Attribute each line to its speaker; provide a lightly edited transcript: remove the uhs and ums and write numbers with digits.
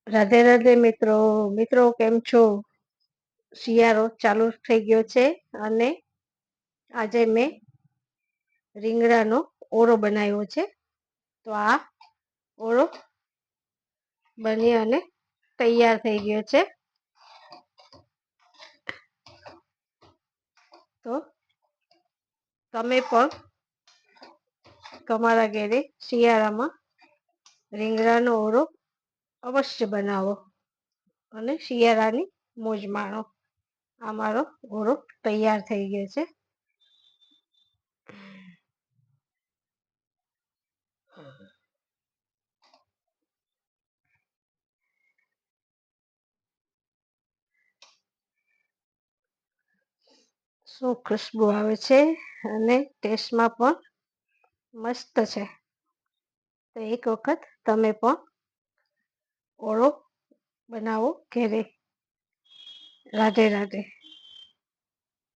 Speaker 1: રાધે રાધે મિત્રો. મિત્રો કેમ છો? શિયાળો ચાલુ થઈ ગયો છે અને આજે મેં રીંગણાનો ઓળો બનાવ્યો છે. તો આ ઓળો બની અને તૈયાર થઈ ગયો છે. તો તમે પણ તમારા ઘરે શિયાળામાં રીંગણાનો ઓળો અવશ્ય બનાવો અને શિયાળાની મોજ માણો. અમારો ઓળો તૈયાર થઈ ગયો છે. શું ખુશ્બુ આવે છે અને ટેસ્ટમાં પણ મસ્ત છે. તો એક વખત તમે પણ ઓળો બનાવો ઘરે. રાધે રાધે.